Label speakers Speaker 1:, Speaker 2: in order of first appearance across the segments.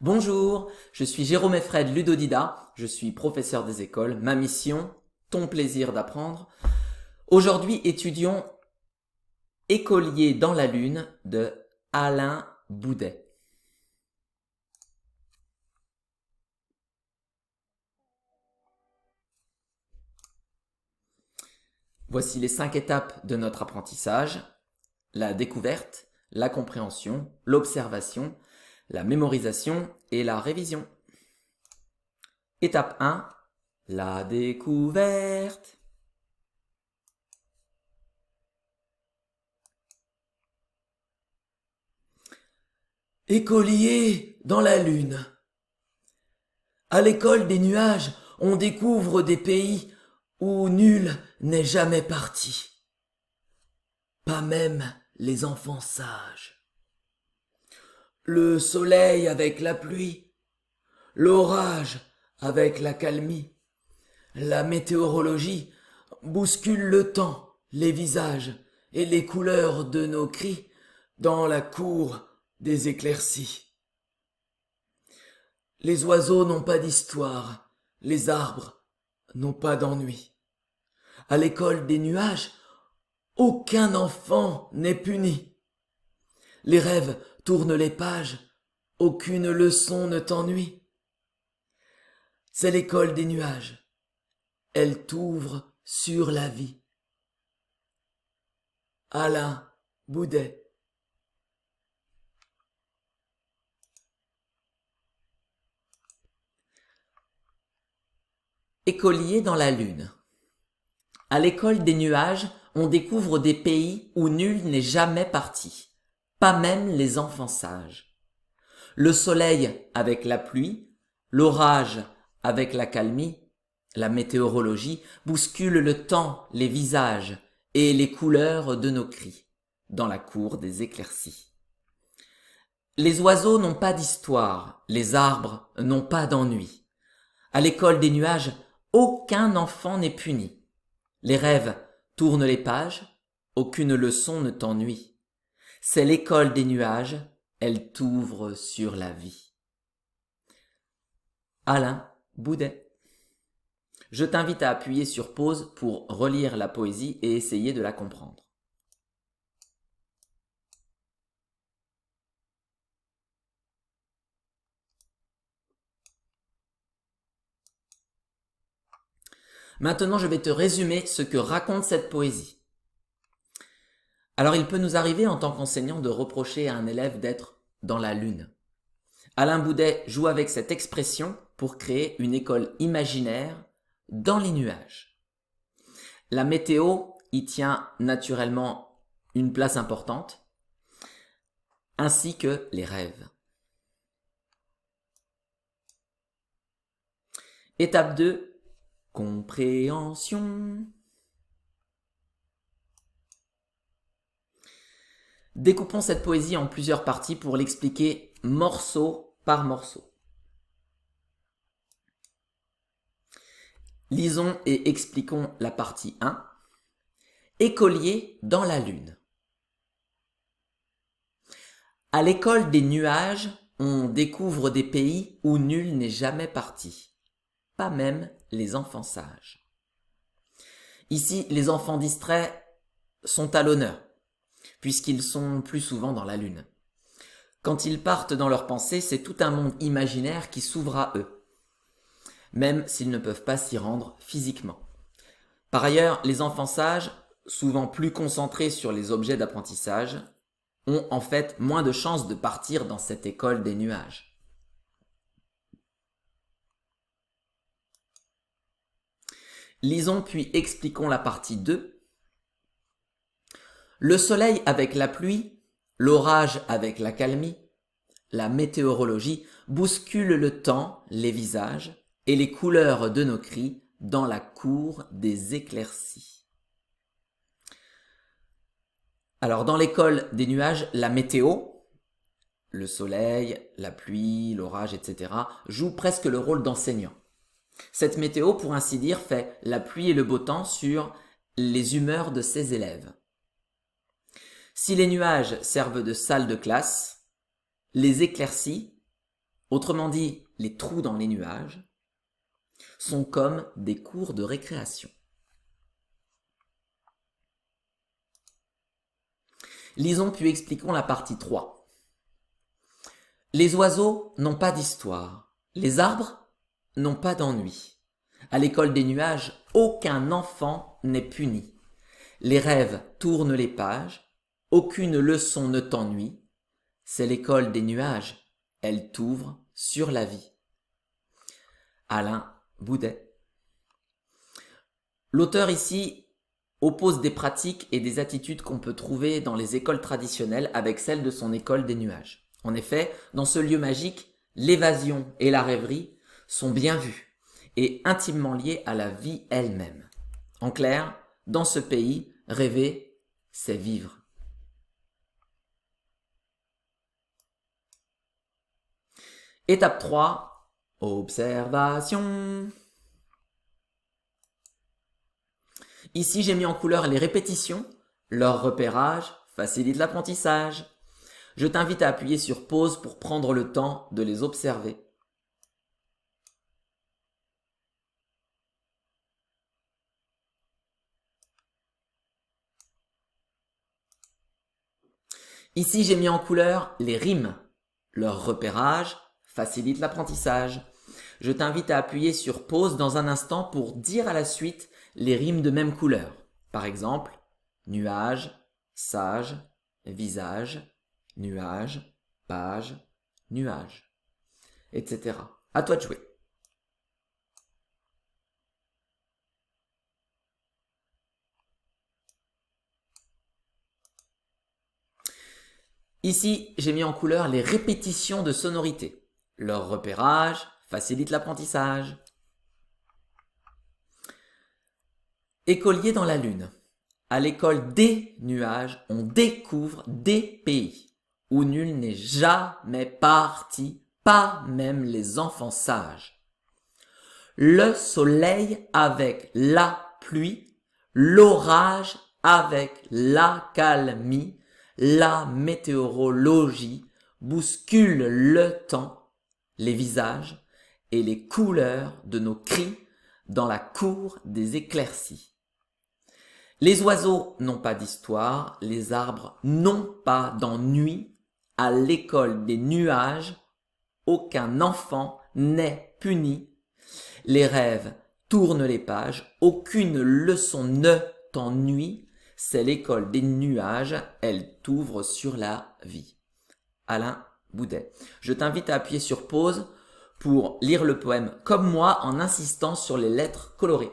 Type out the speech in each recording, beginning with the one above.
Speaker 1: Bonjour, je suis Jérôme Effred Ludodida, je suis professeur des écoles. Ma mission, ton plaisir d'apprendre. Aujourd'hui, étudions Écolier dans la Lune de Alain Boudet. Voici les 5 étapes de notre apprentissage. La découverte, la compréhension, l'observation, la mémorisation et la révision. Étape 1, la découverte. Écolier dans la Lune. À l'école des nuages, on découvre des pays où nul n'est jamais parti. Pas même les enfants sages. Le soleil avec la pluie, l'orage avec l'accalmie, la météorologie bouscule le temps, les visages et les couleurs de nos cris dans la cour des éclaircies. Les oiseaux n'ont pas d'histoire, les arbres n'ont pas d'ennui. À l'école des nuages, aucun enfant n'est puni. Les rêves tournent les pages, aucune leçon ne t'ennuie. C'est l'école des nuages, elle t'ouvre sur la vie. Alain Boudet. Écolier dans la Lune. À l'école des nuages, on découvre des pays où nul n'est jamais parti, pas même les enfants sages. Le soleil avec la pluie, l'orage avec l'accalmie, la météorologie bouscule le temps, les visages et les couleurs de nos cris dans la cour des éclaircies. Les oiseaux n'ont pas d'histoire, les arbres n'ont pas d'ennui. À l'école des nuages, aucun enfant n'est puni. Les rêves tournent les pages, aucune leçon ne t'ennuie. C'est l'école des nuages, elle t'ouvre sur la vie. Alain Boudet. Je t'invite à appuyer sur pause pour relire la poésie et essayer de la comprendre. Maintenant, je vais te résumer ce que raconte cette poésie. Alors, il peut nous arriver en tant qu'enseignant de reprocher à un élève d'être dans la lune. Alain Boudet joue avec cette expression pour créer une école imaginaire dans les nuages. La météo y tient naturellement une place importante, ainsi que les rêves. Étape 2, compréhension. Découpons cette poésie en plusieurs parties pour l'expliquer morceau par morceau. Lisons et expliquons la partie 1. Écolier dans la lune. À l'école des nuages, on découvre des pays où nul n'est jamais parti, pas même les enfants sages. Ici, les enfants distraits sont à l'honneur, puisqu'ils sont plus souvent dans la lune. Quand ils partent dans leurs pensées, c'est tout un monde imaginaire qui s'ouvre à eux, même s'ils ne peuvent pas s'y rendre physiquement. Par ailleurs, les enfants sages, souvent plus concentrés sur les objets d'apprentissage, ont en fait moins de chances de partir dans cette école des nuages. Lisons puis expliquons la partie 2. Le soleil avec la pluie, l'orage avec l'accalmie, la météorologie bouscule le temps, les visages et les couleurs de nos cris dans la cour des éclaircies. Alors dans l'école des nuages, la météo, le soleil, la pluie, l'orage, etc. joue presque le rôle d'enseignant. Cette météo, pour ainsi dire, fait la pluie et le beau temps sur les humeurs de ses élèves. Si les nuages servent de salle de classe, les éclaircies Autrement dit, les trous dans les nuages sont comme des cours de récréation. Lisons puis expliquons la partie 3. Les oiseaux n'ont pas d'histoire. Les arbres n'ont pas d'ennui. À l'école des nuages, aucun enfant n'est puni. Les rêves tournent les pages. Aucune leçon ne t'ennuie. C'est l'école des nuages. Elle t'ouvre sur la vie. Alain Boudet. L'auteur ici oppose des pratiques et des attitudes qu'on peut trouver dans les écoles traditionnelles avec celle de son école des nuages. En effet, dans ce lieu magique, l'évasion et la rêverie sont bien vues et intimement liées à la vie elle-même. En clair, dans ce pays, rêver, c'est vivre. Étape 3, observation. Ici, j'ai mis en couleur les répétitions. Leur repérage facilite l'apprentissage. Je t'invite à appuyer sur pause pour prendre le temps de les observer. Ici, j'ai mis en couleur les rimes. Leur repérage facilite l'apprentissage. Je t'invite à appuyer sur pause dans un instant pour dire à la suite les rimes de même couleur. Par exemple, nuage, sage, visage, nuage, page, nuage, etc. À toi de jouer. Ici, j'ai mis en couleur les répétitions de sonorités. Leur repérage facilite l'apprentissage. Écolier dans la lune. À l'école des nuages, on découvre des pays où nul n'est jamais parti, pas même les enfants sages. Le soleil avec la pluie, l'orage avec l'accalmie, la météorologie bouscule le temps, les visages et les couleurs de nos cris dans la cour des éclaircies. Les oiseaux n'ont pas d'histoire, les arbres n'ont pas d'ennui. À l'école des nuages, aucun enfant n'est puni. Les rêves tournent les pages, aucune leçon ne t'ennuie. C'est l'école des nuages, elle t'ouvre sur la vie. Alain Boudet. Je t'invite à appuyer sur pause pour lire le poème comme moi en insistant sur les lettres colorées.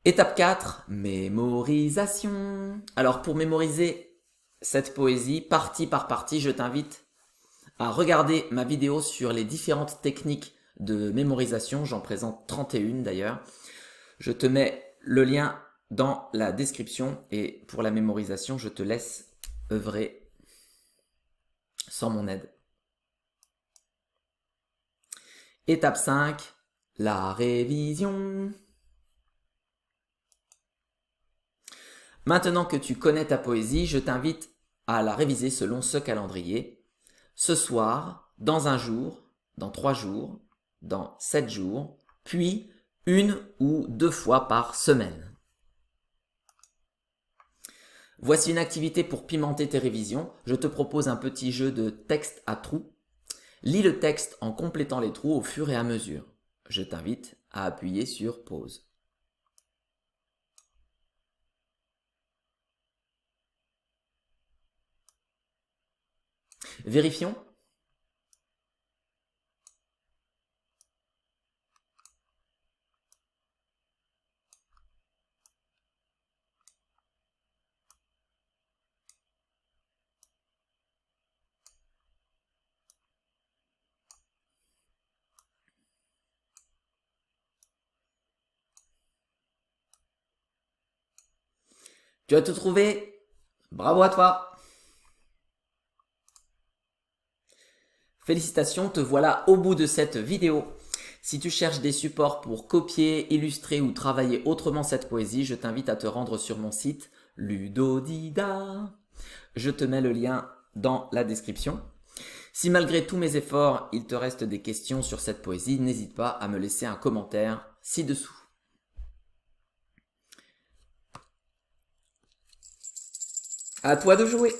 Speaker 1: Étape 4, mémorisation. Alors pour mémoriser cette poésie, partie par partie, je t'invite à regarder ma vidéo sur les différentes techniques de mémorisation. J'en présente 31 d'ailleurs. Je te mets le lien dans la description et pour la mémorisation, je te laisse œuvrer sans mon aide. Étape 5, la révision. Maintenant que tu connais ta poésie, je t'invite à la réviser selon ce calendrier. Ce soir, dans un jour, dans 3 jours, dans 7 jours, puis 1 ou 2 fois par semaine. Voici une activité pour pimenter tes révisions. Je te propose un petit jeu de texte à trous. Lis le texte en complétant les trous au fur et à mesure. Je t'invite à appuyer sur pause. Vérifions. Tu as tout trouvé? Bravo à toi! Félicitations, te voilà au bout de cette vidéo. Si tu cherches des supports pour copier, illustrer ou travailler autrement cette poésie, je t'invite à te rendre sur mon site Ludodida. Je te mets le lien dans la description. Si malgré tous mes efforts, il te reste des questions sur cette poésie, n'hésite pas à me laisser un commentaire ci-dessous. À toi de jouer!